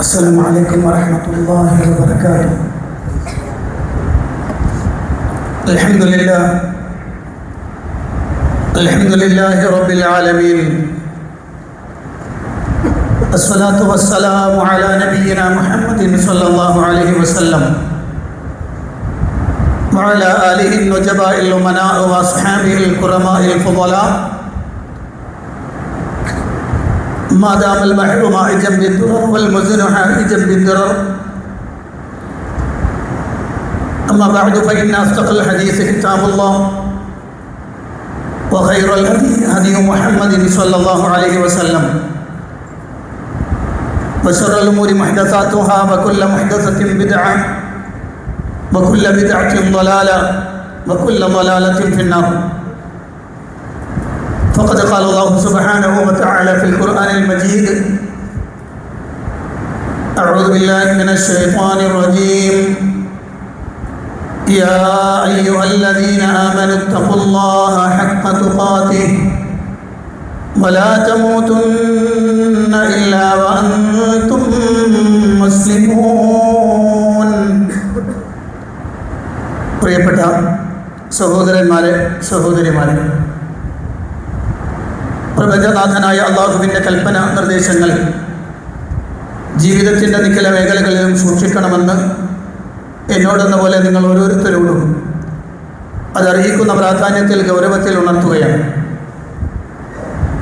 السلام عليكم ورحمة الله وبركاته. الحمد لله رب العالمين. الصلاة والسلام على نبينا محمد صلى الله عليه وسلم وعلى آله النجباء الأمناء وأصحابه الكرماء الفضلاء ما دام البحر مائجا بالدرر والمزن حائجا بالدرر. أما بعد فإن أصدق الحديث كتاب الله وخير الهدي هدي محمد صلى الله عليه وسلم وشر الأمور محدثاتها وكل محدثة بدعة وكل بدعة ضلالة وكل ضلالة في النار. فقد قال الله سبحانه وتعالى في القرآن المجيد: أعوذ بالله من الشيطان الرجيم. يا أيها الذين آمنوا اتقوا الله حق تقاته ولا تموتن إلا وأنتم مسلمون. പ്രിയപ്പെട്ട സഹോദരന്മാരെ, സഹോദരിമാരെ, പ്രപഞ്ചനാഥനായ അള്ളാഹുവിൻ്റെ കൽപ്പന നിർദ്ദേശങ്ങൾ ജീവിതത്തിൻ്റെ നിക്കല മേഖലകളിലും സൂക്ഷിക്കണമെന്ന് എന്നോടെന്ന പോലെ നിങ്ങൾ ഓരോരുത്തരോടും അതർഹിക്കുന്ന പ്രാധാന്യത്തിൽ ഗൗരവത്തിൽ ഉണർത്തുകയാണ്.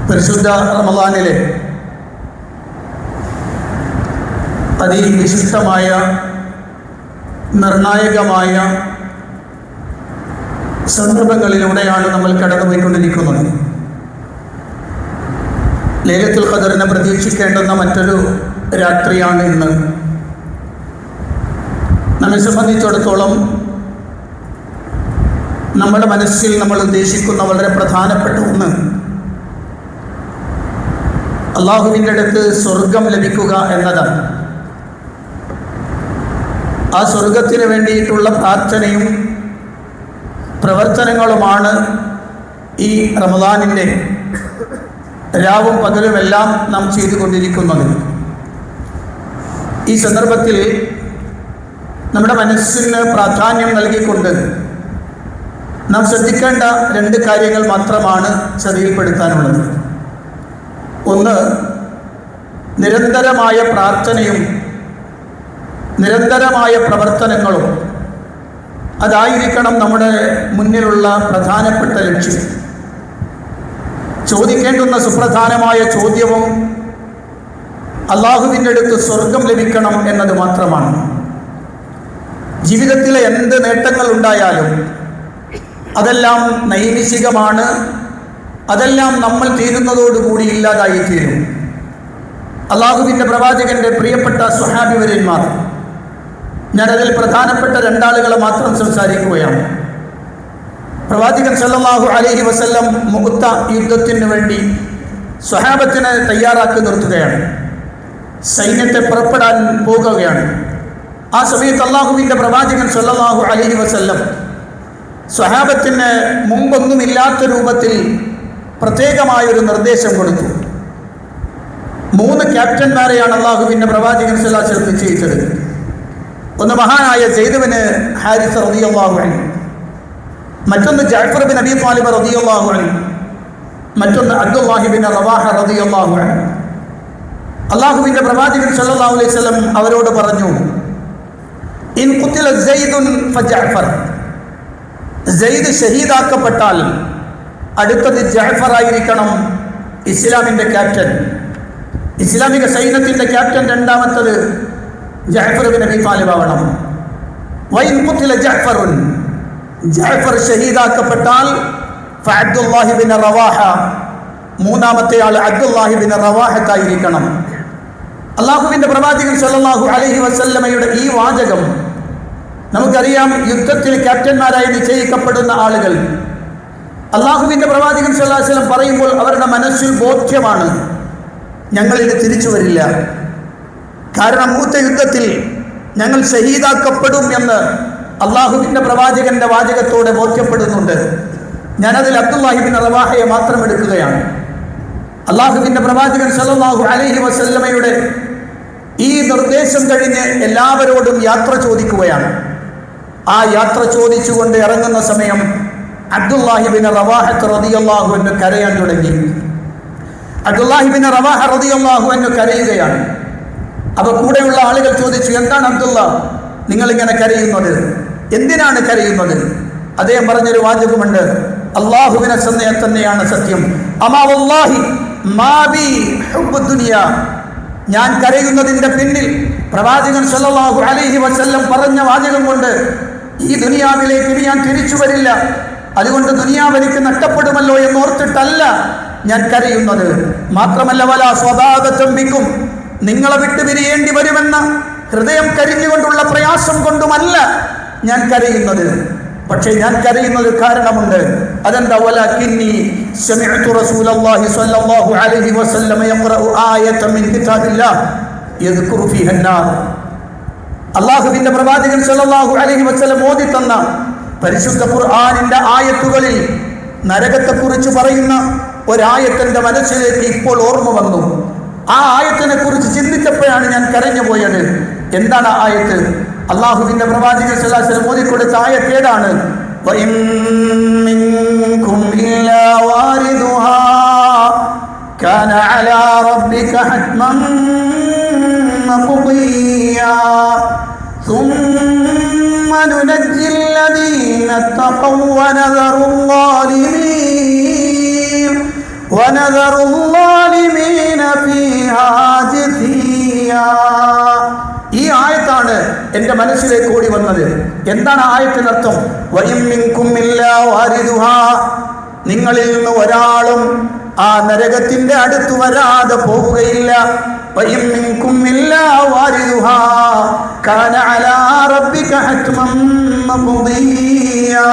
പരിശുദ്ധ റമളാനിലെ അതിവിശിഷ്ടമായ നിർണായകമായ സന്ദർഭങ്ങളിലൂടെയാണ് നമ്മൾ കടന്നുപോയിക്കൊണ്ടിരിക്കുന്നത്. ലൈലത്തുൽ ഖദറിനെ പ്രതീക്ഷിക്കേണ്ടുന്ന മറ്റൊരു രാത്രിയാണ് ഇന്ന്. നമ്മെ സംബന്ധിച്ചിടത്തോളം നമ്മുടെ മനസ്സിൽ നമ്മൾ ഉദ്ദേശിക്കുന്ന വളരെ പ്രധാനപ്പെട്ട ഒന്ന് അള്ളാഹുവിൻ്റെ അടുത്ത് സ്വർഗം ലഭിക്കുക എന്നതാണ്. ആ സ്വർഗത്തിന് വേണ്ടിയിട്ടുള്ള പ്രാർത്ഥനയും പ്രവർത്തനങ്ങളുമാണ് ഈ റമളാനിൻ്റെ രാവും പകലുമെല്ലാം നാം ചെയ്തുകൊണ്ടിരിക്കുന്നത്. ഈ സന്ദർഭത്തിൽ നമ്മുടെ മനസ്സിന് പ്രാധാന്യം നൽകിക്കൊണ്ട് നാം ശ്രദ്ധിക്കേണ്ട രണ്ട് കാര്യങ്ങൾ മാത്രമാണ് ശ്രദ്ധയിൽപ്പെടുത്താനുള്ളത്. ഒന്ന്, നിരന്തരമായ പ്രാർത്ഥനയും നിരന്തരമായ പ്രവർത്തനങ്ങളും. അതായിരിക്കണം നമ്മുടെ മുന്നിലുള്ള പ്രധാനപ്പെട്ട ലക്ഷ്യം. ചോദിക്കേണ്ടുന്ന സുപ്രധാനമായ ചോദ്യവും അള്ളാഹുവിൻ്റെ അടുത്ത് സ്വർഗം ലഭിക്കണം എന്നത് മാത്രമാണ്. ജീവിതത്തിലെ എന്ത് നേട്ടങ്ങൾ ഉണ്ടായാലും അതെല്ലാം നൈമിഷികമാണ്. അതെല്ലാം നമ്മൾ തീരുന്നതോടുകൂടി ഇല്ലാതായി തീരും. അള്ളാഹുവിൻ്റെ പ്രവാചകൻ്റെ പ്രിയപ്പെട്ട സ്വഹാബിവര്യന്മാർ, ഞാനതിൽ പ്രധാനപ്പെട്ട രണ്ടാളുകളെ മാത്രം സംസാരിക്കുകയാണ്. പ്രവാചകൻ സല്ലല്ലാഹു അലൈഹി വസല്ലം മുഅ്ത യുദ്ധത്തിന് വേണ്ടി സ്വഹാബത്തിനെ തയ്യാറാക്കി നിർത്തുകയാണ്. സൈന്യത്തെ പുറപ്പെടാൻ പോകുകയാണ്. ആ സമയത്ത് അള്ളാഹുവിൻ്റെ പ്രവാചകൻ സല്ലല്ലാഹു അലൈഹി വസല്ലം സ്വഹാബത്തിന് മുമ്പൊന്നുമില്ലാത്ത രൂപത്തിൽ പ്രത്യേകമായൊരു നിർദ്ദേശം കൊടുത്തു. 3 ക്യാപ്റ്റന്മാരെയാണ് അള്ളാഹുവിൻ്റെ പ്രവാചകൻ സല്ലല്ലാഹു അലൈഹി വസല്ലം നിശ്ചയിച്ചത്. ഒന്ന് മഹാനായ സെയ്ദ് ബിൻ ഹാരിസ റളിയല്ലാഹു അൻഹു, മറ്റൊന്ന് ജഅഫർ ബിൻ അബീ ത്വാലിബ് റളിയല്ലാഹു അൻഹു, മറ്റൊന്ന് അബ്ദുല്ലാഹി ബിൻ റവാഹ റളിയല്ലാഹു അൻഹു. അള്ളാഹുവിൻ്റെ പ്രവാചകൻ സല്ലല്ലാഹു അലൈഹി വസല്ലം അവരോട് പറഞ്ഞു: ഇൻ ഖുതില സെയ്ദുൻ ഫജഅഫർ. സെയ്ദ് ഷഹീദാക്കപ്പെട്ടാൽ അടുത്തത് ജഅഫർ ആയിരിക്കണം, ഇസ്ലാമിൻ്റെ ക്യാപ്റ്റൻ, ഇസ്ലാമിക സൈന്യത്തിൻ്റെ ക്യാപ്റ്റൻ. രണ്ടാമത്തത് ജഅഫർ ബിൻ അബീ ത്വാലിബ് ആവണം. വഇൻ ഖുതില ജഅഫറുൻ, ജഅഫർ ഷഹീദാക്കപ്പെട്ടാൽ ഫഅബ്ദുല്ലാഹി ബിൻ റവാഹ, മൂന്നാമത്തെ ആൾ അബ്ദുല്ലാഹി ബിൻ റവാഹത്തായിരിക്കണം. അള്ളാഹുവിൻ്റെ പ്രവാചകൻ സല്ലല്ലാഹു അലൈഹി വസല്ലമയുടെ ഈ വാചകം നമുക്കറിയാം. യുദ്ധത്തിൽ ക്യാപ്റ്റന്മാരായി നിശ്ചയിക്കപ്പെടുന്ന ആളുകൾ അള്ളാഹുവിൻ്റെ പ്രവാചകൻ സല്ലല്ലാഹു അലൈഹി വസല്ലം പറയുമ്പോൾ അവരുടെ മനസ്സിൽ ബോധ്യമാണ്, ഞങ്ങളിത് തിരിച്ചു വരില്ല. കാരണം മൂത്ത യുദ്ധത്തിൽ ഞങ്ങൾ ഷഹീദാക്കപ്പെടും എന്ന് അള്ളാഹുവിൻ്റെ പ്രവാചകൻ്റെ വാചകത്തോടെ ബോധ്യപ്പെടുന്നുണ്ട്. ഞാനതിൽ അബ്ദുല്ലാഹി ബിൻ റവാഹയെ മാത്രം എടുക്കുകയാണ്. അള്ളാഹുവിൻ്റെ പ്രവാചകൻ സല്ലല്ലാഹു അലൈഹി വസല്ലമയുടെ ഈ നിർദ്ദേശം കഴിഞ്ഞ് എല്ലാവരോടും യാത്ര ചോദിക്കുകയാണ്. ആ യാത്ര ചോദിച്ചുകൊണ്ട് ഇറങ്ങുന്ന സമയം അബ്ദുല്ലാഹി ബിൻ റവാഹ റളിയല്ലാഹു അൻഹു കരയാൻ തുടങ്ങി. അബ്ദുല്ലാഹി ബിൻ റവാഹ റളിയല്ലാഹു അൻഹു കരയുകയാണ്. അപ്പോൾ കൂടെയുള്ള ആളുകൾ ചോദിച്ചു, എന്താണ് അബ്ദുള്ള നിങ്ങളിങ്ങനെ കരയുന്നത്, എന്തിനാണ് കരയുന്നത്? അദ്ദേഹം പറഞ്ഞൊരു വാചകമുണ്ട്, അള്ളാഹുവിനെ തന്നെയാണ് സത്യം. അമാ വല്ലാഹി മാ ബി ഹുബ്ബു ദുനിയ. ഞാൻ കരയുന്നതിൻ്റെ പിന്നിൽ പ്രവാചകൻ സല്ലല്ലാഹു അലൈഹി വസല്ലം പറഞ്ഞ വാചകം കൊണ്ട് ഈ ദുനിയാവിലേക്ക് ഇനി ഞാൻ തിരിച്ചു വരില്ല, അതുകൊണ്ട് ദുനിയാവ് എനിക്ക് നഷ്ടപ്പെടുമല്ലോ എന്നോർത്തിട്ടല്ല ഞാൻ കരയുന്നത്. മാത്രമല്ല വലാ സ്വദാദത്തും ബിക്കും, നിങ്ങളെ വിട്ടുപിരിയേണ്ടി വരുമെന്ന ഹൃദയം കരിഞ്ഞുകൊണ്ടുള്ള പ്രയാസം കൊണ്ടുമല്ല ഞാൻ കരയുന്നത്. പക്ഷേ ഞാൻ കരയുന്നത് കാരണമുണ്ട്. അതെന്താ? വലാകിന്നി സമിഅതു റസൂലല്ലാഹി സ്വല്ലല്ലാഹു അലൈഹി വസല്ലം യഖറഉ ആയതൻ മിൻ കിതാബില്ലാഹ് യദ്കുറു ഫീഹാ അന്നാർ. അല്ലാഹുവിന്റെ പ്രവാചകൻ സ്വല്ലല്ലാഹു അലൈഹി വസല്ലം ഓതി തന്ന പരിശുദ്ധ ഖുർആനിന്റെ ആയത്തുകളിൽ നരകത്തെക്കുറിച്ച് പറയുന്ന ഒരായത്തിന്റെ മനസ്സിലേക്ക് ഇപ്പോൾ ഓർമ്മ വന്നു. ആ ആയത്തിനെ കുറിച്ച് ചിന്തിച്ചപ്പോഴാണ് ഞാൻ കരഞ്ഞു പോയത്. എന്താണ് ആ ആയത്ത്? അല്ലാഹുവിന്റെ പ്രവാചകൻ സ്വല്ലല്ലാഹു അലൈഹി വസല്ലം ഓതിക്കൊടുത്ത ആയത്ത് ഏതാണ്? വഇൻ മിൻകും ഇല്ലാ വാരിദുഹാ കാന അലാ റബ്ബിക ഹത്മൻ മഖ്ദിയാ ثم ننجي الذين اتقوا ونذر الظالمين فيها جثيا. ഈ ആയത്താണ് എൻ്റെ മനസ്സിലേക്ക് ഓടി വന്നത്. എന്താണ് ആയത്തിനർത്ഥം? വഇൻ മിൻകും ഇല്ലാ വാരിദുഹാ, നിങ്ങളിൽ നിന്ന് ഒരാളും ആ നരകത്തിന്റെ അടുത്ത് വരാതെ പോവുകയില്ല. വഇൻ മിൻകും ഇല്ലാ വാരിദുഹാ കാന അലാ റബ്ബിക ഹത്മൻ മഖ്ദിയാ.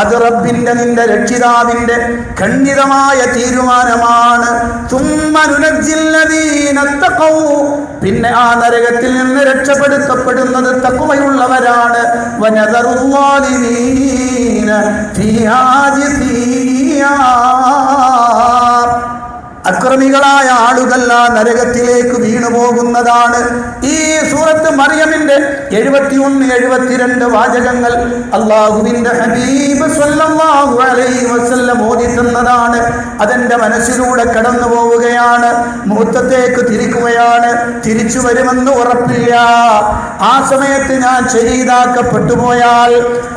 അത് റബ്ബിന്റെ, നിന്റെ രക്ഷിതാവിന്റെ ഖണ്ഡിതമായ തീരുമാനമാണ്. പിന്നെ ആ നരകത്തിൽ നിന്ന് രക്ഷപ്പെടുത്തപ്പെടുന്നത് തഖ്വയുള്ളവരാണ്. അക്രമികളായ ആളുകൾ ആ നരകത്തിലേക്ക് വീണു പോകുന്നതാണ്. ഈ സൂറത്ത് മറിയമിന്റെ 71, 72 വാചകങ്ങൾ അല്ലാഹുവിന്റെ ഹബീബ് സ്വല്ലല്ലാഹു അലൈഹി വസല്ലം ഓതി തന്നതാണ്. അതെന്റെ മനസ്സിലൂടെ കടന്നു പോവുകയാണ്. മുഹൂർത്തത്തേക്ക് തിരിക്കുകയാണ്. തിരിച്ചു വരുമെന്ന് ഉറപ്പില്ല. ആ സമയത്ത് ഞാൻ ഷഹീദാക്കപ്പെട്ടു പോയാൽ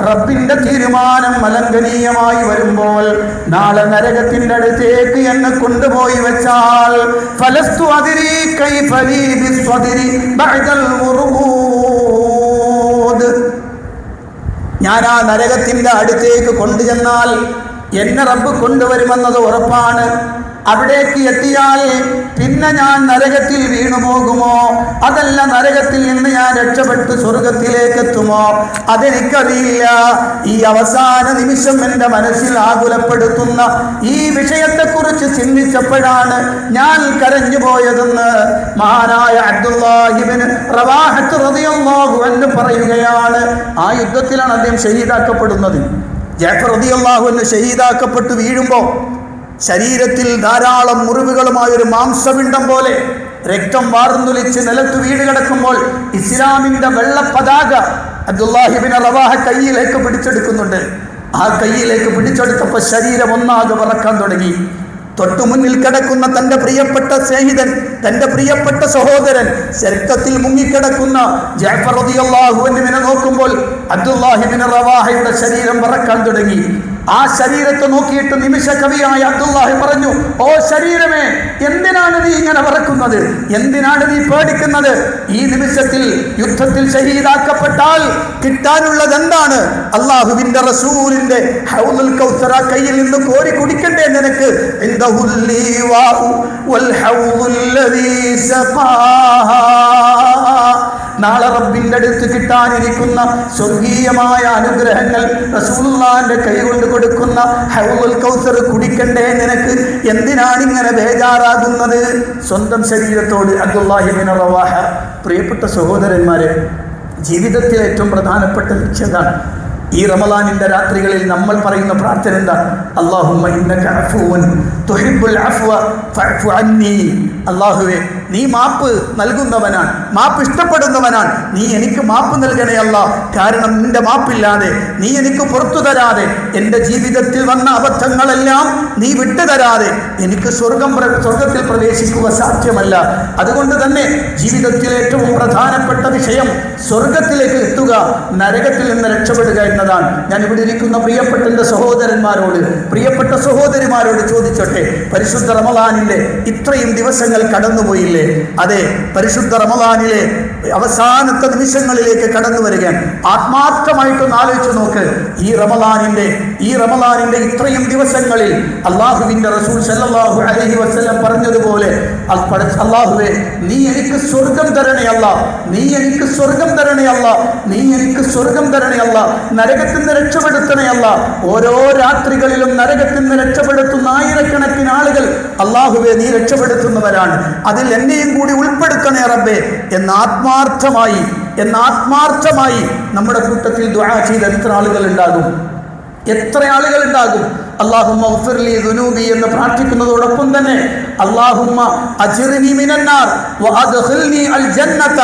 റബ്ബിന്റെ തീരുമാനം അലംഘനീയമായി വരുമ്പോൾ നാളെ നരകത്തിന്റെ അടുത്തേക്ക് എന്നെ കൊണ്ടുപോയി വെച്ചാൽ ഫലസ്തു അദ്രി കൈഫ ലീ ബിസ്വദ്രി ബഅദൽ വുറൂദ്, ഞാൻ ആ നരകത്തിന്റെ അടുത്തേക്ക് കൊണ്ടുചെന്നാൽ എന്നെ റബ്ബ് കൊണ്ടുവരുമെന്നത് ഉറപ്പാണ്. അവിടേക്ക് എത്തിയാൽ പിന്നെ ഞാൻ നരകത്തിൽ വീണുപോകുമോ, അതല്ല നരകത്തിൽ നിന്ന് ഞാൻ രക്ഷപ്പെട്ട് സ്വർഗത്തിലേക്ക് എത്തുമോ, അതെനിക്കറിയില്ല. ഈ അവസാന നിമിഷം എൻ്റെ മനസ്സിൽ ആകുലപ്പെടുത്തുന്ന ഈ വിഷയത്തെക്കുറിച്ച് ചിന്തിച്ചപ്പോഴാണ് ഞാൻ കരഞ്ഞു പോയതെന്ന് മഹാനായ അബ്ദുല്ലാഹി ഇബ്നു റവാഹ റളിയല്ലാഹു അൻഹു പറയുകയാണ്. ആ യുദ്ധത്തിലാണ് അദ്ദേഹം ഷഹീദാക്കപ്പെടുന്നത്. ജഅഫർ റളിയല്ലാഹു അൻഹു ഷഹീദാക്കപ്പെട്ട് വീഴുമ്പോൾ ശരീരത്തിൽ ധാരാളം മുറിവുകളുമായൊരു മാംസപിണ്ഡം പോലെ രക്തം വാർന്നൊലിച്ച് നിലത്ത് വീട് കിടക്കുമ്പോൾ ഇസ്ലാമിന്റെ വെള്ള പതാക അബ്ദുല്ലാഹി ഇബ്നു റവാഹ കയ്യിലേക്ക് പിടിച്ചെടുക്കുന്നുണ്ട്. ആ കയ്യിലേക്ക് പിടിച്ചെടുത്തപ്പോൾ ശരീരം ഒന്നാകെ വിറക്കാൻ തുടങ്ങി. തൊട്ടു മുന്നിൽ കിടക്കുന്ന തൻ്റെ പ്രിയപ്പെട്ട സ്നേഹിതൻ, തൻ്റെ പ്രിയപ്പെട്ട സഹോദരൻ, രക്തത്തിൽ മുങ്ങിക്കിടക്കുന്ന ജഅഫർ റളിയല്ലാഹു അൻഹുവിനെ നോക്കുമ്പോൾ അബ്ദുല്ലാഹി ഇബ്നു റവാഹയുടെ ശരീരം വിറക്കാൻ തുടങ്ങി. ആ ശരീരത്തെ നോക്കിയിട്ട് നിമിഷ കവിയായ അബ്ദുല്ലാഹി പറഞ്ഞു, ഓ ശരീരമേ, എന്തിനാണ് നീ ഇങ്ങനെ വിറക്കുന്നത്? എന്തിനാണ് നീ പേടിക്കുന്നത്? ഈ നിമിഷത്തിൽ യുദ്ധത്തിൽ ഷഹീദാക്കപ്പെട്ടാൽ കിട്ടാനുള്ളത് എന്താണ്? അല്ലാഹുവിന്റെ റസൂലിന്റെ ഹൗലുൽ കൗസറ കയ്യിൽ നിന്ന് കോരി കുടിക്കണ്ടേ നിനക്ക്? നാളെ റബ്ബിന്റെ അടുത്ത് കിട്ടാനിരിക്കുന്ന സ്വർഗീയമായ അനുഗ്രഹങ്ങൾ റസൂലുള്ളാഹിന്റെ കൈകൊണ്ട് കൊടുക്കുന്ന ഹൗലുൽ കൗസർ കുടിക്കണ്ടേ നിനക്ക്? എന്തിനാണ് ഇങ്ങനെ ബേജാറാകുന്നത്? സ്വന്തം ശരീരത്തോട് അബ്ദുല്ലാഹി ഇബ്നു റവാഹ. പ്രിയപ്പെട്ട സഹോദരന്മാരെ, ജീവിതത്തിലെ ഏറ്റവും പ്രധാനപ്പെട്ട ലക്ഷ്യതാണ്. ഈ റമളാനിന്റെ രാത്രികളിൽ നമ്മൾ പറയുന്ന പ്രാർത്ഥന എന്താ? അല്ലാഹുമ്മ ഇന്നക അഫൂൻ തുഹിബ്ബുൽ അഫ്വ ഫഅഫു അന്നി. അല്ലാഹുവേ, നീ മാപ്പ് നൽകുന്നവനാണ്, മാപ്പ് ഇഷ്ടപ്പെടുന്നവനാണ്. നീ എനിക്ക് മാപ്പ് നൽകണേ അല്ലാ. കാരണം നിന്റെ മാപ്പില്ലാതെ, നീ എനിക്ക് പുറത്തു തരാതെ, എൻ്റെ ജീവിതത്തിൽ വന്ന അബദ്ധങ്ങളെല്ലാം നീ വിട്ടുതരാതെ എനിക്ക് സ്വർഗത്തിൽ പ്രവേശിക്കുക സാധ്യമല്ല. അതുകൊണ്ട് തന്നെ ജീവിതത്തിൽ ഏറ്റവും പ്രധാനപ്പെട്ട വിഷയം സ്വർഗത്തിലേക്ക് എത്തുക, നരകത്തിൽ നിന്ന് രക്ഷപ്പെടുക എന്നതാണ്. ഞാൻ ഇവിടെ ഇരിക്കുന്ന പ്രിയപ്പെട്ട എൻ്റെ സഹോദരന്മാരോട്, പ്രിയപ്പെട്ട സഹോദരിമാരോട് ചോദിച്ചോട്ടെ, പരിശുദ്ധ റമളാനിലെ ഇത്രയും ദിവസങ്ങൾ കടന്നുപോയില്ലേ? അതെ, പരിശുദ്ധ റമളാനിലെ അവസാനത്തെ നിമിഷങ്ങളിലേക്ക് കടന്നു വരികയാണ്. ആത്മാർത്ഥമായിട്ടൊന്ന് ആലോചിച്ച് നോക്ക്. ഈ റമളാനിന്റെ ഇത്രയും ദിവസങ്ങളിൽ അള്ളാഹുവിന്റെ റസൂൽ സല്ലല്ലാഹു അലൈഹി വസല്ലം പറഞ്ഞതുപോലെ, അള്ളാഹുവേ, നീ എനിക്ക് സ്വർഗം തരണേ അല്ലാ, നീ എനിക്ക് സ്വർഗം തരണേ അല്ലാ, നീ എനിക്ക് സ്വർഗം തരണേ അല്ലാ, നരകത്തിൽ നിന്ന് രക്ഷപ്പെടുത്തണേ അല്ലാ. ഓരോ രാത്രികളിലും നരകത്തിൽ നിന്ന് രക്ഷപ്പെടുത്തുന്ന ആയിരക്കണക്കിന് ആളുകൾ അള്ളാഹുവേ നീ രക്ഷപ്പെടുത്തുന്നവരാണ്, അതിൽ എന്നെയും കൂടി ഉൾപ്പെടുത്തണേ റബ്ബേ എന്ന് ആത്മാർത്ഥമായി നമ്മുടെ കൂട്ടത്തിൽ ദുആ ചെയ്ത എത്ര ആളുകൾ ഉണ്ടാകും? അല്ലാഹുമ്മ ഗ്ഫിർലി ദുനൂബി എന്ന് പ്രാർത്ഥിക്കുന്നതോടൊപ്പം തന്നെ അല്ലാഹുമ്മ അജ്റിനി മിനന്നാർ വഅദ്ഖിൽനി അൽ ജന്നത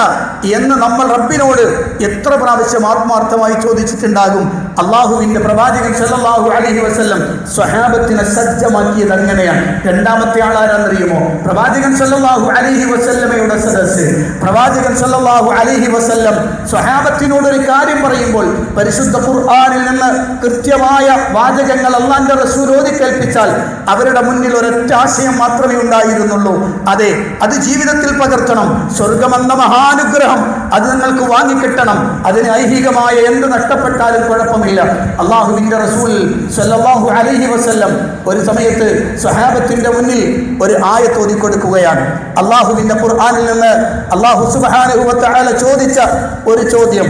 എന്ന് നമ്മൾ റബ്ബിനോട് എത്ര പ്രാവശ്യം ആത്മാർത്ഥമായി ചോദിച്ചിട്ടുണ്ടാകും. അല്ലാഹുവിൻ്റെ പ്രവാചകൻ സല്ലല്ലാഹു അലൈഹി വസല്ലം സ്വഹാബത്തിനെ സജ്ജമാക്കിയത് അങ്ങനെയാണ്. രണ്ടാമത്തെ ആളാരെന്നറിയുമോ? പ്രവാചകൻ സല്ലല്ലാഹു അലൈഹി വസല്ലമയുടെ സദസ്സ്. പ്രവാചകൻ സല്ലല്ലാഹു അലൈഹി വസല്ലം സ്വഹാബത്തിനോട് ഒരു കാര്യം പറയുമ്പോൾ പരിശുദ്ധ ഖുർആനിൽ നിന്ന് കൃത്യമായ വാചകങ്ങൾ അല്ലാഹുവിന്റെ റസൂൽ ഓതി കേൾപ്പിച്ചാൽ അവരുടെ മുന്നിൽ ഒരൊറ്റ ആശയം മാത്രമേ ഉണ്ടായിരുന്നുള്ളൂ. അതെ, അത് ജീവിതത്തിൽ പകർത്തണം. സ്വർഗമെന്ന മഹാനുഗ്രഹം അത് നിങ്ങൾക്ക് വാങ്ങിക്കിട്ടണം. അതിന് ഐഹികമായ എന്ത് നഷ്ടപ്പെട്ടാലും കുഴപ്പമില്ല. അള്ളാഹുവിൻ്റെ റസൂൽ സല്ലല്ലാഹു അലൈഹി വസല്ലം ഒരു സമയത്ത് സ്വഹാബത്തിന്റെ മുന്നിൽ ഒരു ആയത്ത് ഓതി കൊടുക്കുകയാണ്. അള്ളാഹുവിൻ്റെ ഖുർആനിൽ നിന്ന് അള്ളാഹു സുബ്ഹാനഹു വ തആല ചോദിച്ച ഒരു ചോദ്യം,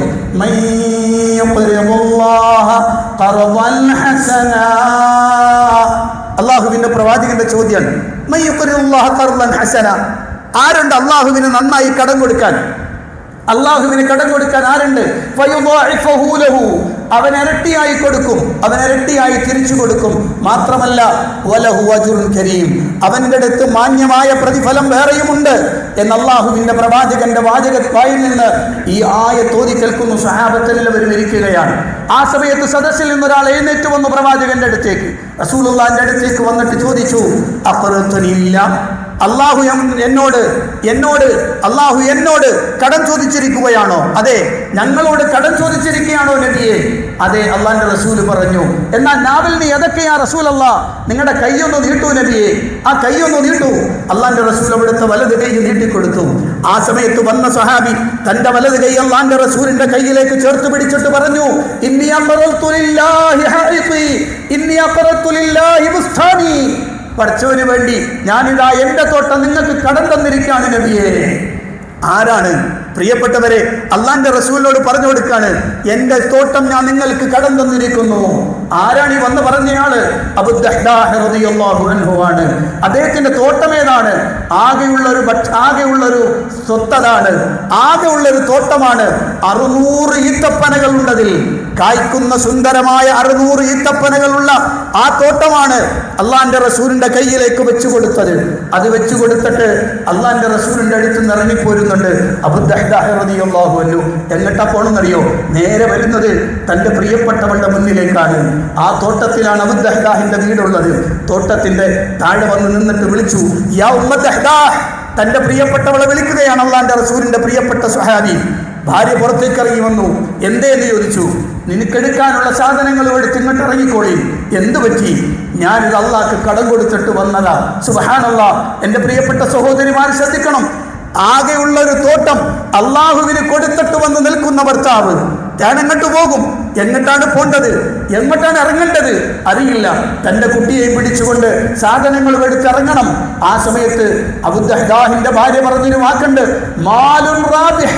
അള്ളാഹുവിന്റെ പ്രവാചകന്റെ ചോദ്യമാണ്, ആരുണ്ട് അള്ളാഹുവിന് നന്നായി കടം കൊടുക്കാൻ? അള്ളാഹുവിന് കടം കൊടുക്കാൻ ആരുണ്ട്? അവൻ ഇരട്ടിയായി കൊടുക്കും, അവൻ ഇരട്ടിയായി തിരിച്ചു കൊടുക്കും. മാത്രമല്ല വലഹു അജ്റുൻ കരീം, അവന്റെ അടുത്ത് മാന്യമായ പ്രതിഫലം വേറെയുമുണ്ട് എന്ന് അള്ളാഹുവിന്റെ പ്രവാചകന്റെ വായിൽ നിന്ന് ഈ ആയത്ത് ഓതി കേൾക്കുന്നു. സ്വഹാബത്തെല്ലാവരും ഇരിക്കുകയാണ്. ആ സമയത്ത് സദസ്സിൽ നിന്നൊരാൾ എഴുന്നേറ്റ് വന്നു പ്രവാചകന്റെ അടുത്തേക്ക്, റസൂലുള്ളാഹിന്റെ അടുത്തേക്ക് വന്നിട്ട് ചോദിച്ചു, അഖറത്തുനില്ല, അള്ളാഹു എന്നോട് കടം ചോദിച്ചിരിക്കുകയാണോ? അതെ, ഞങ്ങളോട് കടം ചോദിച്ചിരിക്കുകയാണോ നബിയെ? അതെ, അള്ളാഹിന്റെ റസൂൽ പറഞ്ഞു. എന്നാൽ നാവിൽ നീ ഏതൊക്കെയാ റസൂലല്ലാ? നിങ്ങളുടെ കൈയൊന്ന് നീട്ടൂ നബിയെ, ആ കൈയൊന്ന് നീട്ടൂ. അള്ളാഹിന്റെ റസൂൽ അവിടുത്തെ വലത് കൈ നീട്ടിക്കൊടുത്തു. ആ സമയത്ത് വന്ന സ്വഹാബി തന്റെ വലത് കൈ അള്ളാഹിന്റെ റസൂലിന്റെ കൈയിലേക്ക് ചേർത്ത് പിടിച്ചിട്ട് പറഞ്ഞു, ഇന്നി അഖറത്തു ലില്ലാഹി ഹായിതി, ഇന്നി അഖറത്തു ലില്ലാഹി ബുസ്താനി, പഠിച്ചവന് വേണ്ടി ഞാനിതാ എൻ്റെ തോട്ടം നിങ്ങൾക്ക് കടം തന്നിരിക്കുകയാണ് നബിയെ. ആരാണ്? പ്രിയപ്പെട്ടവരെ, അള്ളാന്റെ റസൂലിനോട് പറഞ്ഞു കൊടുക്കാണ്, എൻ്റെ തോട്ടം ഞാൻ നിങ്ങൾക്ക് കടം തന്നിരിക്കുന്നു. ആരാണ് ഈ വന്ന് പറഞ്ഞയാള്? അബൂ ദഹ്ദാഹ് റളിയല്ലാഹു അൻഹു ആണ്. അദ്ദേഹത്തിന്റെ തോട്ടം ഏതാണ്? ആകെയുള്ളൊരു സ്വത്തതാണ്, ആകെയുള്ളൊരു തോട്ടമാണ്. 600 ഈത്തപ്പനകൾ ഉണ്ടതിൽ, കായ്ക്കുന്ന സുന്ദരമായ 600 ഈത്തപ്പനകളുള്ള ആ തോട്ടമാണ് അള്ളാന്റെ റസൂലിന്റെ കയ്യിലേക്ക് വെച്ചു കൊടുത്തത്. അത് വെച്ചു കൊടുത്തിട്ട് അള്ളാന്റെ റസൂലിന്റെ അടുത്ത് നിന്ന് ഇറങ്ങിപ്പോരുന്നുണ്ട് അബൂ ദഹ്ദാഹ് റളിയല്ലാഹു അൻഹു. എങ്ങോട്ടാ പോണെന്നറിയോ? നേരെ വരുന്നത് തന്റെ പ്രിയപ്പെട്ടവളുടെ മുന്നിലേക്കാണ്. ആ തോട്ടത്തിലാണ് അബൂ ദഹ്ദാഹിന്റെ വീടുള്ളത്. തോട്ടത്തിന്റെ താഴെ വന്ന് നിന്നിട്ട് വിളിച്ചു, യാ ഉമ്മ ദഹ്ദാഹ്. തന്റെ പ്രിയപ്പെട്ടവളെ വിളിക്കുകയാണ് അള്ളാന്റെ റസൂലിന്റെ പ്രിയപ്പെട്ട സ്വഹാബി. ഭാര്യ പുറത്തേക്ക് ഇറങ്ങി വന്നു. എന്തേന്ന് ചോദിച്ചു. നിനക്കെടുക്കാനുള്ള സാധനങ്ങൾ എടുത്ത് ഇങ്ങോട്ട് ഇറങ്ങിക്കോളി. എന്തു പറ്റി? ഞാനിത് അള്ളാഹ്ക്ക് കടം കൊടുത്തിട്ട് വന്നതാ. സുബ്ഹാനല്ലാഹ്. എൻ്റെ പ്രിയപ്പെട്ട സഹോദരിമാർ ശ്രദ്ധിക്കണം, ആകെയുള്ള ഒരു തോട്ടം അള്ളാഹുവിന് കൊടുത്തിട്ട് വന്ന് നിൽക്കുന്ന ഭർത്താവ് ഞാൻ എങ്ങോട്ട് പോകും? എങ്ങോട്ടാണ് പോണ്ടത്? എങ്ങോട്ടാണ് ഇറങ്ങേണ്ടത്? അറിയില്ല. തൻ്റെ കുട്ടിയെ പിടിച്ചുകൊണ്ട് സാധനങ്ങൾ എടുത്തിറങ്ങണം. ആ സമയത്ത് അബൂ ദഹ്ദാഹിന്റെ ഭാര്യ പറഞ്ഞൊരു വാക്കുണ്ട്, മാലുൻ റാബിഹ്,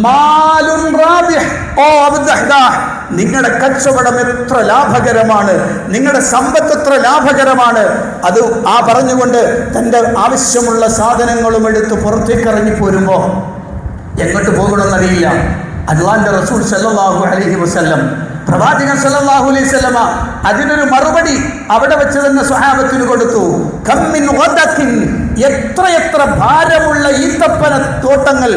മാലുൻ റാബിഹ്. ഓ അബൂ ദഹ്ദാഹ്, നിങ്ങളുടെ കച്ചവടം എത്ര ലാഭകരമാണ്, നിങ്ങളുടെ സമ്പത്ത് എത്ര ലാഭകരമാണ്. അത് പറഞ്ഞുകൊണ്ട് തൻ്റെ ആവശ്യമുള്ള സാധനങ്ങളും എടുത്ത് പുറത്തേക്ക് ഇറങ്ങി പോരുമ്പോൾ എങ്ങോട്ട് പോകണമെന്നറിയില്ല. അല്ലാഹുവിന്റെ റസൂൽ സല്ലല്ലാഹു അലൈഹി വസല്ലം പ്രവാചകൻ സല്ലല്ലാഹു അലൈഹി വസല്ലമ അതിനൊരു മറുപടി അവിടെ വെച്ച് തന്നെ സ്വഹാബത്തിന് കൊടുത്തു. കമ്മിൻ ഗദഖിൻ, എത്രയെത്ര ഭാരമുള്ള ഈത്തപ്പന തോട്ടങ്ങൾ,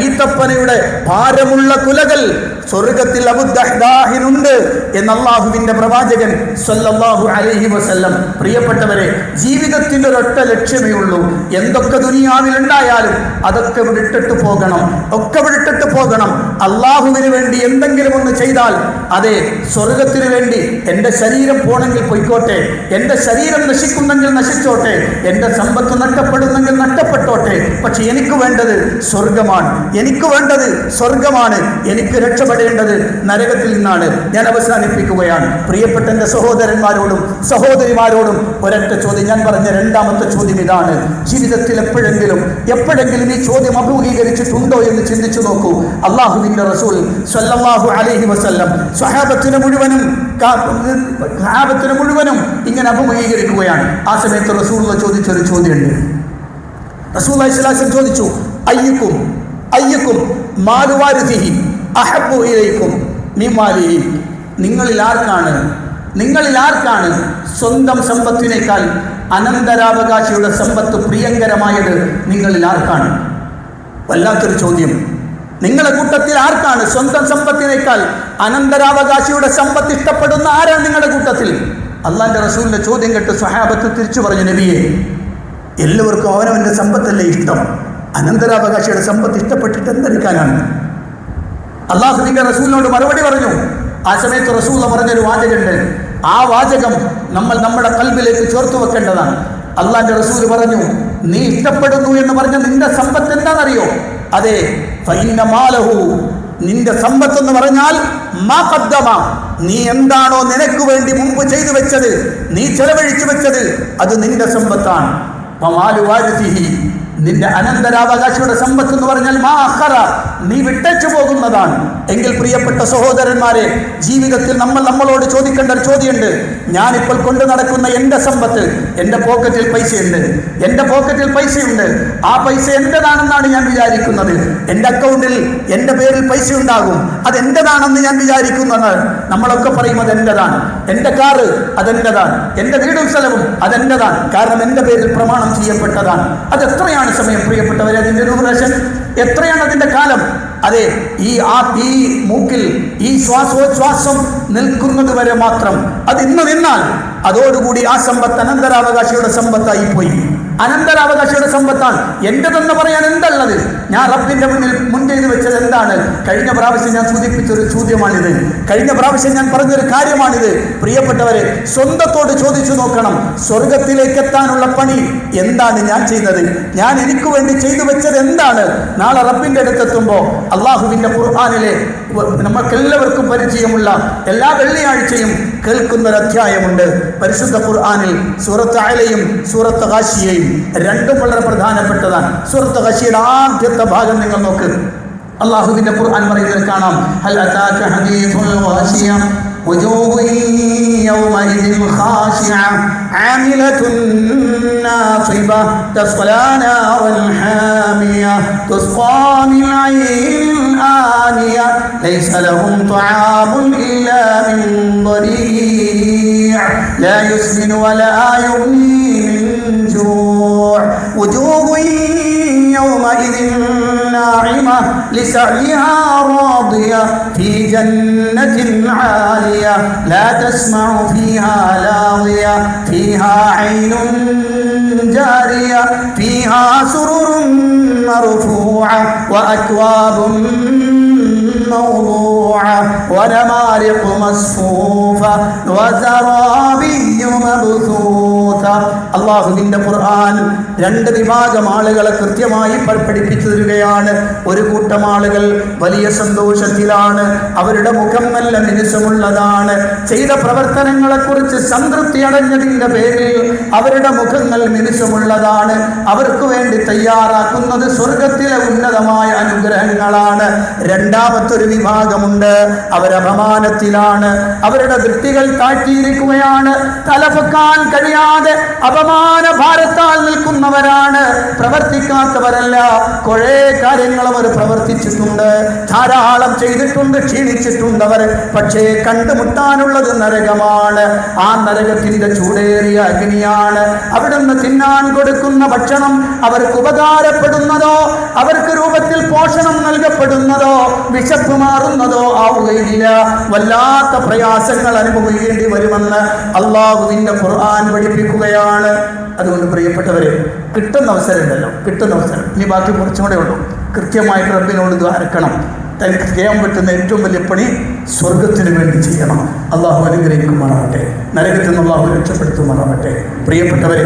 ഈത്തപ്പനയുടെ ഭാരമുള്ള കുലകൾ സ്വർഗത്തിൽ അബൂദഹ്ദാഹിനുണ്ട് എന്ന് അല്ലാഹുവിന്റെ പ്രവാചകൻ സല്ലല്ലാഹു അലൈഹി വസല്ലം. പ്രിയപ്പെട്ടവരെ, ജീവിതത്തിന്റെ ഒരൊറ്റ ലക്ഷ്യമേ ഉള്ളൂ. എന്തൊക്കെ ദുനിയാവിൽ ഉണ്ടായാലും അതൊക്കെ വിട്ടിട്ട് പോകണം, ഒക്കെ വിട്ടിട്ട് പോകണം. അല്ലാഹുവിന് വേണ്ടി എന്തെങ്കിലും ഒന്ന് ചെയ്താൽ അതെ, സ്വർഗത്തിന് വേണ്ടി എൻ്റെ ശരീരം പോണെങ്കിൽ പൊയ്ക്കോട്ടെ, എൻ്റെ ശരീരം നശിക്കുന്നെങ്കിൽ നശിച്ചോട്ടെ, എൻ്റെ സമ്പത്ത് നഷ്ടപ്പെടുന്നെങ്കിൽ നഷ്ടപ്പെട്ടോട്ടെ, പക്ഷെ എനിക്ക് വേണ്ടത് സ്വർഗമാണ്, എനിക്ക് വേണ്ടത് സ്വർഗമാണ്, എനിക്ക് രക്ഷപ്പെടേണ്ടത് നരകത്തിൽ നിന്നാണ്. ഞാൻ അവസാനിപ്പിക്കുകയാണ്. പ്രിയപ്പെട്ട എൻ്റെ സഹോദരന്മാരോടും സഹോദരിമാരോടും ഒരൊറ്റ ചോദ്യം, ഞാൻ പറഞ്ഞ രണ്ടാമത്തെ ചോദ്യം ഇതാണ്. ജീവിതത്തിൽ എപ്പോഴെങ്കിലും ഈ ചോദ്യം അഭിമുഖീകരിച്ചിട്ടുണ്ടോ എന്ന് ചിന്തിച്ചു നോക്കൂ. അല്ലാഹുവിന്റെ റസൂൽ സ്വല്ലല്ലാഹു അലൈഹി വസല്ലം സ്വഹാബത്തിനെ മുഴുവനും ഇങ്ങനെ അഭിമുഖീകരിക്കുകയാണ്. ആ സമയത്ത് റസൂൽ ചോദിച്ചൊരു ചോദ്യമുണ്ട്. റസൂൽ ചോദിച്ചു, അയ്യക്കും മാലു വാരിസിഹി അഹബ്ബു ഇലൈക്കും മിൻ മാലിഹി, നിങ്ങളിൽ ആർക്കാണ് സ്വന്തം സമ്പത്തിനേക്കാൾ അനന്തരാവകാശിയുടെ സമ്പത്ത് പ്രിയങ്കരമായത്? നിങ്ങളിൽ ആർക്കാണ്? വല്ലാത്തൊരു ചോദ്യം. നിങ്ങളുടെ കൂട്ടത്തിൽ ആർക്കാണ് സ്വന്തം സമ്പത്തിനേക്കാൾ അനന്തരാവകാശിയുടെ സമ്പത്ത് ഇഷ്ടപ്പെടുന്ന ആരാണ് നിങ്ങളുടെ കൂട്ടത്തിൽ? അള്ളാന്റെ റസൂലിന്റെ ചോദ്യം കേട്ട് സ്വഹാബത്ത് തിരിച്ചു പറഞ്ഞു, നബിയെ, എല്ലാവർക്കും അവനവന്റെ സമ്പത്തല്ലേ ഇഷ്ടം, അനന്തരാവകാശിയുടെ സമ്പത്ത് ഇഷ്ടപ്പെട്ടിട്ട് എന്തെടുക്കാനാണ്? അള്ളാഹുവിന്റെ റസൂലിനോട് മറുപടി പറഞ്ഞു. ആ സമയത്ത് റസൂൽ പറഞ്ഞൊരു വാചകമുണ്ട്. ആ വാചകം നമ്മൾ നമ്മുടെ ഖൽബിലേക്ക് ചേർത്ത് വെക്കേണ്ടതാണ്. അള്ളാന്റെ റസൂൽ പറഞ്ഞു, നീ ഇഷ്ടപ്പെടുന്നു എന്ന് പറഞ്ഞ നിന്റെ സമ്പത്ത് എന്താണെന്നറിയോ? അതെ, ഫഇന്ന മാലഹു, നിന്റെ സമ്പത്ത് എന്ന് പറഞ്ഞാൽ മാ ഖദ്ദമ, നീ എന്താണോ നിനക്ക് വേണ്ടി മുമ്പ് ചെയ്തു വെച്ചത്, നീ ചെലവഴിച്ചു വെച്ചത്, അത് നിന്റെ സമ്പത്താണ്. വമാലു വാരിസിഹി, നിന്റെ അനന്തരാവകാശിയുടെ സമ്പത്ത് എന്ന് പറഞ്ഞാൽ മാ അഖറ, നീ വിട്ടേച്ചു പോകുന്നതാണ്. എങ്കിൽ പ്രിയപ്പെട്ട സഹോദരന്മാരെ, ജീവിതത്തിൽ നമ്മളോട് ചോദിക്കേണ്ട ഒരു ചോദ്യമുണ്ട്. ഞാനിപ്പോൾ കൊണ്ടു നടക്കുന്ന എൻ്റെ സമ്പത്ത്, എൻ്റെ പോക്കറ്റിൽ പൈസയുണ്ട്, ആ പൈസ എൻ്റെതാണെന്നാണ് ഞാൻ വിചാരിക്കുന്നത്. എൻ്റെ അക്കൗണ്ടിൽ എൻ്റെ പേരിൽ പൈസ ഉണ്ടാകും, അതെൻ്റെതാണെന്ന് ഞാൻ വിചാരിക്കുന്നത്. നമ്മളൊക്കെ പറയും അതെൻ്റെതാണ്, എൻ്റെ കാറ് അതെൻ്റെതാണ്, എൻ്റെ വീടും സ്ഥലവും അതെൻ്റെതാണ്, കാരണം എൻ്റെ പേരിൽ പ്രമാണം ചെയ്യപ്പെട്ടതാണ്. അതെത്രയാണ് സമയം പ്രിയപ്പെട്ടവരെ? അതിൻ്റെ ഡ്യൂറേഷൻ എത്രയാണ്? അതിൻ്റെ കാലം? അതെ, ഈ മൂക്കിൽ ഈ ശ്വാസോച്ഛ്വാസം നിൽക്കുന്നത് വരെ മാത്രം. അത് ഇന്ന് നിന്നാൽ അതോടുകൂടി ആ സമ്പത്ത് അനന്തരാവകാശിയുടെ സമ്പത്തായി പോയി. അനന്തരാവകാശിയുടെ സമ്പത്താണ്. എന്റേതെന്ന് പറയാൻ എന്തള്ളത്? ഞാൻ റബ്ബിന്റെ മുന്നിൽ മുൻ ചെയ്തു വെച്ചത് എന്താണ്? കഴിഞ്ഞ പ്രാവശ്യം ഞാൻ സൂചിപ്പിച്ചൊരു ചോദ്യമാണിത്, കഴിഞ്ഞ പ്രാവശ്യം ഞാൻ പറഞ്ഞൊരു കാര്യമാണിത്. പ്രിയപ്പെട്ടവരെ, സ്വന്തത്തോട് ചോദിച്ചു നോക്കണം, സ്വർഗത്തിലേക്ക് എത്താനുള്ള പണി എന്താണ് ഞാൻ ചെയ്യുന്നത്? ഞാൻ എനിക്ക് വേണ്ടി ചെയ്തു വെച്ചത് എന്താണ്? നാളെ റബ്ബിന്റെ അടുത്തെത്തുമ്പോൾ അള്ളാഹുവിന്റെ ഖുർആനിലെ നമുക്കെല്ലാവർക്കും പരിചയമുള്ള എല്ലാ വെള്ളിയാഴ്ചയും കേൾക്കുന്ന ഒരു അധ്യായമുണ്ട് പരിശുദ്ധ ഖുർആനിൽ. സൂറത്ത് അഅലയും സൂറത്ത് ഗാശിയയും രണ്ടും വളരെ പ്രധാനപ്പെട്ടതാണ്. സൂറത്ത് ഗാശിയയുടെ ആദ്യത്തെ ഭാഗം നിങ്ങൾ നോക്ക്. അള്ളാഹുവിന്റെ ഖുർആൻ പറയുന്നത് കാണാം, ഹൽ അതാക ഹദീസുൽ ഗാശിയ وجوه يومئذ خاشعة عاملة ناصبة تصلى نارا حامية تسقى من عين آنية ليس لهم طعام إلا من ضريع لا يسمن ولا يغني من جوع وجوه يومئذ ناعمة لسعيها راضية في جنة عالية لا تسمع فيها لاغية فيها عين جارية فيها سرر مرفوعة وأكواب موضوعة ونمارق مصفوفة وزرابي مبثوثة. അള്ളാഹുവിന്റെ ഖുർആൻ രണ്ട് വിഭാഗം ആളുകളെ കൃത്യമായി പഠിപ്പിച്ചു തരികയാണ്. ഒരു കൂട്ടം ആളുകൾ വലിയ സന്തോഷത്തിലാണ്, അവരുടെ മുഖം നല്ല മിനുസമുള്ളതാണ്. ചെയ്ത പ്രവർത്തനങ്ങളെ കുറിച്ച് സംതൃപ്തി അടഞ്ഞതിന്റെ പേരിൽ അവരുടെ മുഖങ്ങൾ മിനുസമുള്ളതാണ്. അവർക്ക് വേണ്ടി തയ്യാറാക്കുന്നത് സ്വർഗത്തിലെ ഉന്നതമായ അനുഗ്രഹങ്ങളാണ്. രണ്ടാമത്തൊരു വിഭാഗമുണ്ട്, അവരപമാനത്തിലാണ്, അവരുടെ ദൃഷ്ടികൾ താഴ്ത്തിയിരിക്കുകയാണ്. തലപൊക്കാൻ കഴിയാതെ അപമാന ഭാരത്താൽ നിൽക്കുന്നവരാണ്, പ്രവർത്തിക്കാത്തവരല്ല. കുറേ കാര്യങ്ങൾ അവർ പ്രവർത്തിച്ചിട്ടുണ്ട്, ധാരാളം ചെയ്തിട്ടുണ്ട്, ക്ഷീണിച്ചിട്ടുണ്ട് അവർ. പക്ഷേ കണ്ടുമുട്ടാനുള്ളത് നരകമാണ്. ആ നരകത്തിന്റെ ചൂടേറിയ അഗ്നിയാണ്. അവിടുന്ന് തിന്നാൻ കൊടുക്കുന്ന ഭക്ഷണം അവർക്ക് ഉപകാരപ്പെടുന്നതോ അവർക്ക് രൂപത്തിൽ പോഷണം നൽകപ്പെടുന്നതോ വിശപ്പ് മാറുന്നതോ ആവുകയില്ല. വല്ലാത്ത പ്രയാസങ്ങൾ അനുഭവിക്കേണ്ടി വരുമെന്ന് അള്ളാഹുവിന്റെ ഖുർആൻ പഠിപ്പിക്കുകയാണ്. അതുകൊണ്ട് പ്രിയപ്പെട്ടവരെ, കിട്ടുന്ന അവസരം ഉണ്ടല്ലോ, കിട്ടുന്ന അവസരം, ഇനി ബാക്കി കുറച്ചുകൂടെ ഉള്ളൂ. കൃത്യമായിട്ട് റബ്ബിനോട് ദ്വാരക്കണം. തനിക്ക് ചെയ്യാൻ പറ്റുന്ന ഏറ്റവും വലിയ പണി സ്വർഗത്തിന് വേണ്ടി ചെയ്യണം. അള്ളാഹു അനുഗ്രഹിക്കുമാറാവട്ടെ, നരകത്തിൽ നിന്ന് അള്ളാഹു രക്ഷപ്പെടുത്തുമാറാവട്ടെ. പ്രിയപ്പെട്ടവരെ,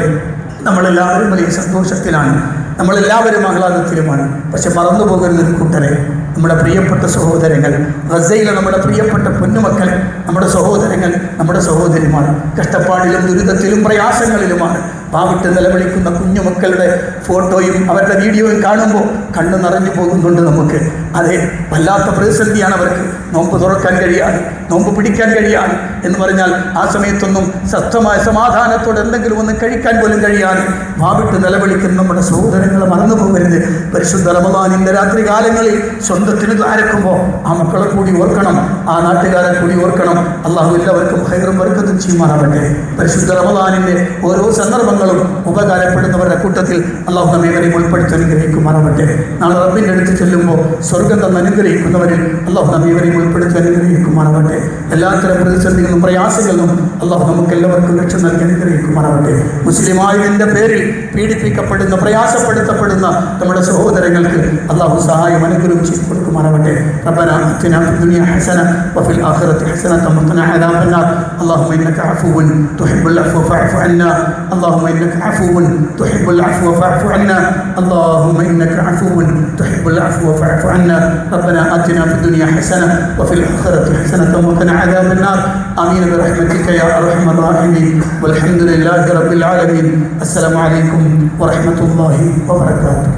നമ്മളെല്ലാവരും വലിയ സന്തോഷത്തിലാണ്, നമ്മളെല്ലാവരും ആഹ്ലാദത്തിലുമാണ്. പക്ഷെ മറന്നു പോകുന്നൊരു കൂട്ടരെ, നമ്മുടെ പ്രിയപ്പെട്ട സഹോദരങ്ങൾ, ഗസയിലെ നമ്മുടെ പ്രിയപ്പെട്ട പൊന്നുമക്കൾ, നമ്മുടെ സഹോദരങ്ങൾ, നമ്മുടെ സഹോദരിമാർ കഷ്ടപ്പാടിലും ദുരിതത്തിലും പ്രയാസങ്ങളിലുമാണ്. പാവിട്ട് നിലവിളിക്കുന്ന കുഞ്ഞുമക്കളുടെ ഫോട്ടോയും അവരുടെ വീഡിയോയും കാണുമ്പോൾ കണ്ണു നിറഞ്ഞു പോകുന്നുണ്ട് നമുക്ക്. അതെ, വല്ലാത്ത പ്രതിസന്ധിയാണ് അവർക്ക്. നോമ്പ് തുറക്കാൻ കഴിയാതെ, നോമ്പ് പിടിക്കാൻ കഴിയാതെ എന്ന് പറഞ്ഞാൽ ആ സമയത്തൊന്നും സ്വസ്ഥമായ സമാധാനത്തോടെ എന്തെങ്കിലും ഒന്ന് കഴിക്കാൻ പോലും കഴിയാതെ പാവിട്ട് നിലവിളിക്കുന്ന നമ്മുടെ സഹോദരങ്ങളെ മറന്നു പോകരുത്. പരിശുദ്ധ റമദാനിൻ്റെ രാത്രി കാലങ്ങളിൽ സ്വന്തത്തിന് ദ്വാരക്കുമ്പോൾ ആ മക്കളെ കൂടി ഓർക്കണം, ആ നാട്ടുകാരെ കൂടി ഓർക്കണം. അള്ളാഹു എല്ലാവർക്കും ഹൈറും ബർക്കത്തും ചെയ്യുമാറാവട്ടെ. പരിശുദ്ധ റമദാനിൻ്റെ ഓരോ സന്ദർഭങ്ങളും ഉപകാരപ്പെടുന്നവരുടെ കൂട്ടത്തിൽ അള്ളാഹു നമ്മേവരെയും ഉൾപ്പെടുത്തി അനുഗ്രഹിക്കുമാറാവട്ടെ. നാളെ റബ്ബിൻ്റെ അടുത്ത് ചെല്ലുമ്പോൾ സ്വർഗം തന്ന് അനുഗ്രഹിക്കുന്നവരിൽ അള്ളാഹു നമ്മേവരെയും ഉൾപ്പെടുത്തി അനുഗ്രഹിക്കുമാറാവട്ടെ. എല്ലാത്തരം പ്രതിസന്ധികളും പ്രയാസങ്ങളും അള്ളാഹു നമുക്ക് എല്ലാവർക്കും രക്ഷ നൽകി അനുഗ്രഹിക്കുമാറാവട്ടെ. മുസ്ലിമായതിൻ്റെ പേരിൽ പീഡിപ്പിക്കപ്പെടുന്ന, പ്രയാസപ്പെടുത്തപ്പെടുന്ന നമ്മുടെ സഹോദരങ്ങൾക്ക് അള്ളാഹു സഹായം അനുഗ്രഹം ചെയ്തു കൊടുക്കുമാറാവട്ടെ. റബ്ബനാ ആതിനാ ഫിദ്ദുനിയ ഹസന വഫിൽ ആഖിറതി ഹസനത വഖിനാ അദാബന്നാർ. اللهم إنك عفو تحب العفو فاعف عنا. اللهم إنك عفو تحب العفو فاعف عنا. اللهم إنك عفو تحب العفو فاعف عنا. ربنا آتنا في الدنيا حسنة وفي الآخرة حسنة وقنا عذاب النار. آمين برحمتك يا أرحم الراحمين. والحمد لله رب العالمين. السلام عليكم ورحمة الله وبركاته.